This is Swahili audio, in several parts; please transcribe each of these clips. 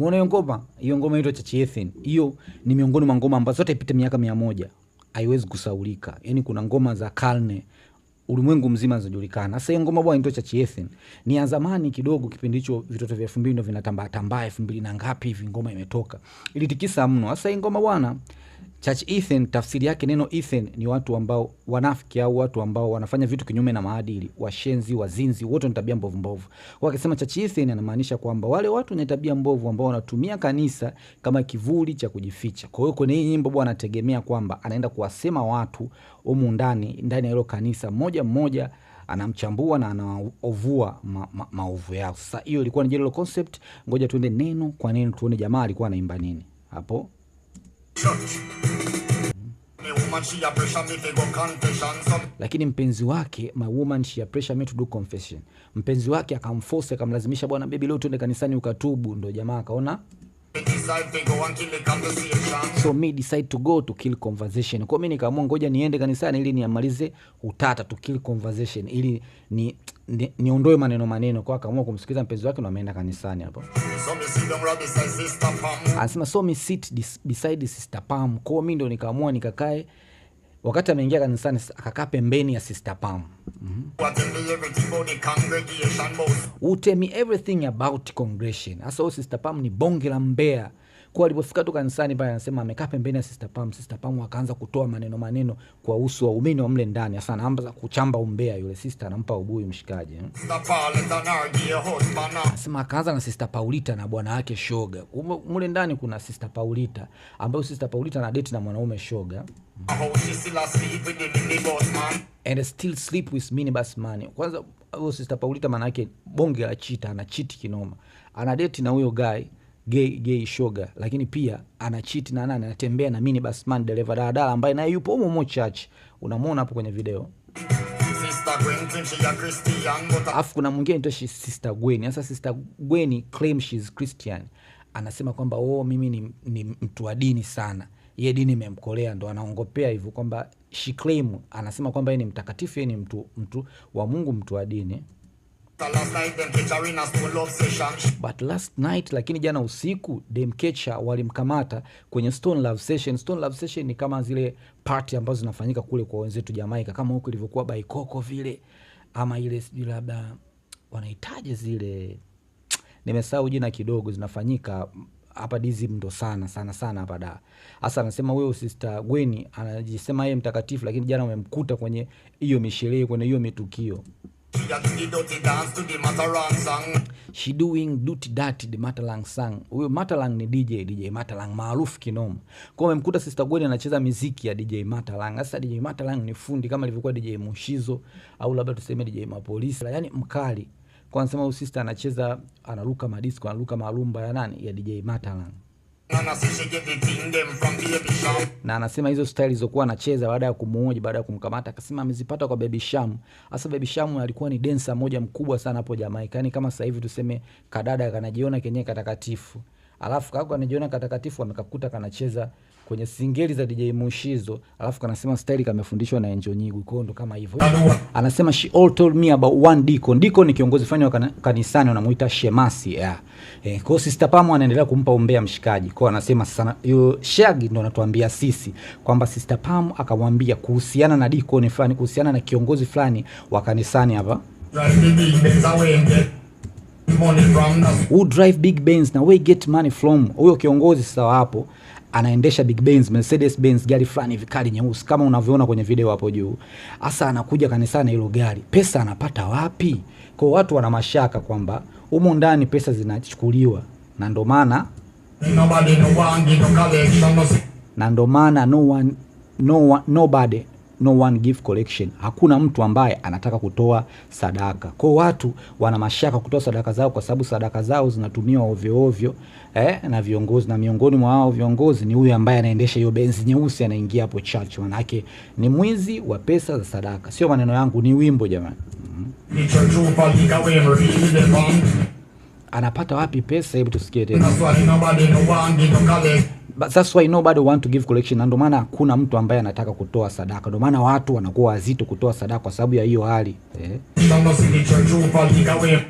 Umeona hiyo ngoma? Hiyo ngoma inaitwa Church Ethan. Hiyo ni miongoni mwa ngoma ambazo zote ipita miaka 100 haiwezi kusaulika. Yaani kuna ngoma za karne ulimwengu mzima zinajulikana. Sasa hiyo ngoma bwana inaitwa Church Ethan. Ni ya zamani kidogo, kipindi hicho vitoto vya 2000 ndio vinatambaa 2000 na ngapi hivi ngoma imetoka. Ilitikisa mno. Sasa hii ngoma bwana Church Ethan, tafsiri yake neno Ethan ni watu ambao wanafiki au watu ambao wanafanya vitu kinyume na maadili, washenzi, wazinzi, wote ni tabia mbovu mbovu. Kwa akisema Church Ethan anamaanisha kwamba wale watu wenye tabia mbovu ambao wanatumia kanisa kama kivuli cha kujificha. Kwa hiyo kwenye hii nyimbo bwana anategemea kwamba anaenda kuwasema watu humu ndani ya hilo kanisa mmoja mmoja, anamchambua na anaovua maovu yao. Sasa hiyo ilikuwa ni general concept. Ngoja tuende neno kwa neno tuone jamaa alikuwa anaimba nini hapo. Lakini mpenzi wake, my woman she pressure me to do confession. Mpenzi wake akamforce, akamlazimisha, bwana baby leo tuende kanisani ukatubu. Ndo jamaa akaona so me decide to go to kill conversation. Kwa mimi nikaamua ngoja niende kanisani ili niamalize utata, to kill conversation, ili niondoe maneno. Kwa akaamua kumsikiza mpenzi wake na ameenda kanisani hapo. Anasema so me sit beside Sister Pam. Kwa mimi ndo nikaamua nikakae. Wakati ameingia kanisani akakaa pembeni ya Sister Pam. Who tell me everything about congregation. Asa Sister Pam ni bonge la mbea. Kwa alipofika tu kanisani pale anasema amekaa pembeni ya Sister Pam. Sister Pam akaanza kutoa maneno kwa uso wa waumini wa mle ndani. Sasa anaanza kuchamba umbea yule sister, anampa ubuyu mshikaji. Anasema akaanza na Sister Paulita na bwana wake shoga. Mle ndani kuna Sister Paulita ambayo Sister Paulita ana date na mwanaume shoga. And still sleep with minibus man. Kwanza huyo Sister Paulita maana yake bonge la chita, ana cheat kinoma. Ana date na huyo gay shoga, lakini pia ana cheat na anatembea na minibus man dereva daladala ambaye naye yupo humo church. Unamuona hapo kwenye video. Afu kuna mwingine anaitwa Sister Gwen. Sasa Sister Gwen claim she's Christian. Anasema kwamba mimi ni mtu wa dini sana. Yeye dini imemkolea, ndo anaongopea hivyo kwamba she claim, anasema kwamba yeye ni mtakatifu, yeye ni mtu wa Mungu, mtu wa dini. But last night, lakini jana usiku Dem Catcher walimkamata kwenye Stone Love Session. Stone Love Session ni kama zile party ambazo zinafanyika kule kwa wenzetu Jamaica, kama huko ilivyokuwa Baikoko vile, ama ile sijui labda wanahitaji zile, nimesahau jina kidogo, zinafanyika hapa Dizim ndo sana hapa da. Hasa anasema wewe Sister Gwen anajisema yeye mtakatifu, lakini jana umemkuta kwenye hiyo misherehe, kwenye hiyo mitukio. She doing duty dirty the Matalang song. Huyo Matalang ni DJ Matalang maarufu kinoma. Kwa umemkuta Sister Gwen anacheza muziki ya DJ Matalang. Sasa DJ Matalang ni fundi kama ilivyokuwa DJ Mushizo au labda tuseme DJ Mapolisi, yani mkali. Kwa anasema huyu sister anacheza, anaruka madisco, anaruka marumba ya nani? Ya DJ Matalang. Na anasema hizo style zilizokuwa anacheza baada ya kumuoji, baada ya kumkamata, akasema amezipata kwa Baby Sham. Hasa Baby Sham alikuwa ni dancer moja mkubwa sana hapo Jamaica. Yaani kama sasa hivi tuseme kadada kanajiona kenyewe katakatifu. Alafu kako anajiona katakatifu, amekakuta kanacheza kwenye singeli za DJ Mushizo, alafu kanasema style kamefundishwa na Enjo Nyigu. Kwa ndo kama hivyo. Anasema she all told me about one deacon. Deacon ni kiongozi fulani wa kanisani, wanamuita shemasi. Kwa Sister Pam anaendelea kumpa umbea mshikaji. Kwa anasema sana hiyo Shaggy ndo anatuambia sisi kwamba Sister Pam akamwambia kuhusiana na deacon fulani, kuhusiana na kiongozi fulani wa kanisani hapa. Who drive big Benz na we get money from. Huyo kiongozi sasa hapo anaendesha big Benz, Mercedes Benz, gari fulani vikali nyeusi kama unavyoona kwenye video hapo juu. Asa anakuja kanisani hilo gari. Pesa anapata wapi? Kwa watu wana mashaka kwamba humo ndani pesa zinachukuliwa, na ndo maana no one give collection. Hakuna mtu ambaye anataka kutoa sadaka. Kwa watu wana mashaka kutoa sadaka zao kwa sababu sadaka zao zinatumiwa ovyo ovyo na viongozi, na miongoni mwa hao viongozi ni huyu ambaye anaendesha hiyo Benz nyeusi, anaingia hapo church. Maana yake ni mwizi wa pesa za sadaka. Sio maneno yangu, ni wimbo jamani. Anapata wapi pesa? Hebu tusikie tena. But that's why nobody want to give collection. Ndio maana hakuna mtu ambaye anataka kutoa sadaka. Ndio maana watu wanakuwa wazito kutoa sadaka kwa sababu ya hiyo hali.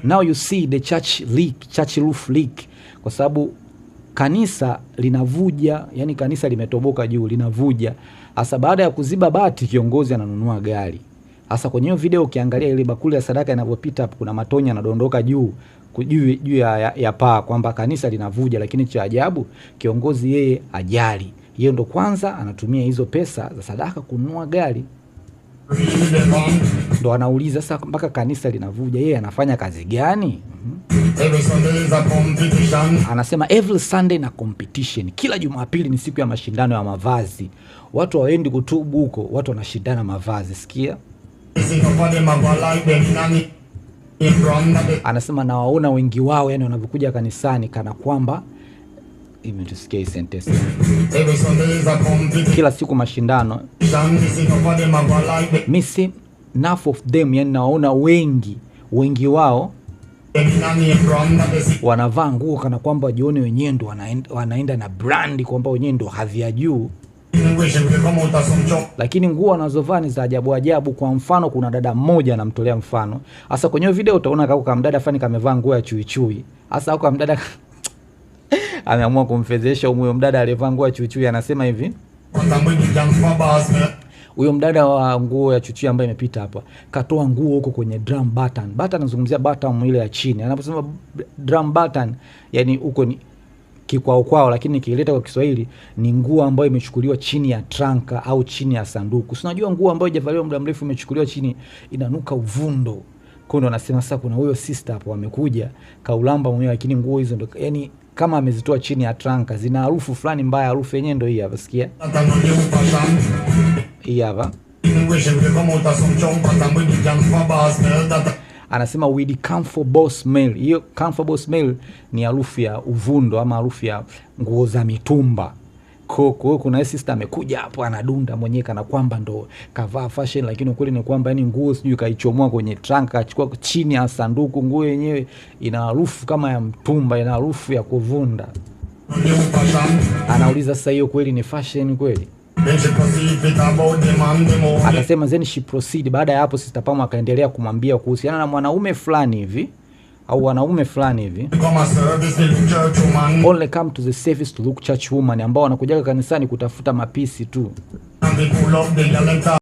Now you see the church roof leak. Kwa sababu kanisa linavuja, yani kanisa limetoboka juu, linavuja. Hasa baada ya kuziba bati, kiongozi ananunua gari. Hasa kwenye hiyo video ukiangalia ile bakuli ya sadaka inavyopita hapo, kuna matonya yanadondoka juu ya paa, kwamba kanisa linavuja. Lakini cha ajabu, kiongozi yeye ajali. Yeye ndo kwanza anatumia hizo pesa za sadaka kununua gari. Ndo anauliza sasa, mpaka kanisa linavuja, yeye anafanya kazi gani? Anasema every Sunday na competition. Kila Jumapili ni siku ya mashindano ya mavazi. Watu hawaendi kutubu huko, watu wanashindana mavazi. Sikia. Anasema nawaona wengi wao, yani wanavyokuja kanisani kana kwamba imetusikia hii sentence. Kila siku mashindano. Missing enough of them, yani nawaona wengi wao wanavaa nguo kana kwamba jioni wenyewe ndo wanaenda na brand, kwamba wenyewe ndo hadhi ya juu. Lakini nguo wanazovaa ni za ajabu. Kwa mfano, kuna dada mmoja anamtolea mfano. Hasa kwenye video utaona kama mdada fani kamevaa nguo ya chui. Hasa huko mdada ameamua kumfezesha huyo mdada aliyevaa nguo ya chui. Anasema hivi, huyo mdada wa nguo ya chui ambaye imepita hapa katoa nguo huko kwenye drum button. Button anazungumzia button ile ya chini. Anaposema drum button, yani huko ni kwao, lakini nikileta kwa Kiswahili ni nguo ambayo imechukuliwa chini ya tranka au chini ya sanduku. Si unajua nguo ambayo haijavaliwa muda mrefu imechukuliwa chini, inanuka uvundo. Kwa hiyo anasema sasa kuna huyo sister hapo amekuja kaulamba mwenyewe, lakini nguo hizo ndo yani kama amezitoa chini ya tranka, zina harufu fulani mbaya. Harufu yenyewe ndo hii hapa, sikia. Hii hapa. Anasema with comfortable smell. Hiyo comfortable smell ni harufu ya uvundo ama harufu ya nguo za mitumba. Kwa kuna sister amekuja hapo anadunda mwenyewe kana kwamba ndo kavaa fashion, lakini ukweli ni kwamba yani nguo sijui kaichomoa kwenye trunk, achukua chini ya sanduku. Nguo yenyewe ina harufu kama ya mtumba, ina harufu ya kuvunda. Anauliza sasa, hiyo kweli ni fashion kweli? Akasema then she proceed. Baada ya hapo Sister Pam akaendelea kumwambia kuhusiana na mwanaume fulani hivi au wanaume fulani hivi, only come to the service to look church woman, ambao wanakuja kanisani kutafuta mapisi tu.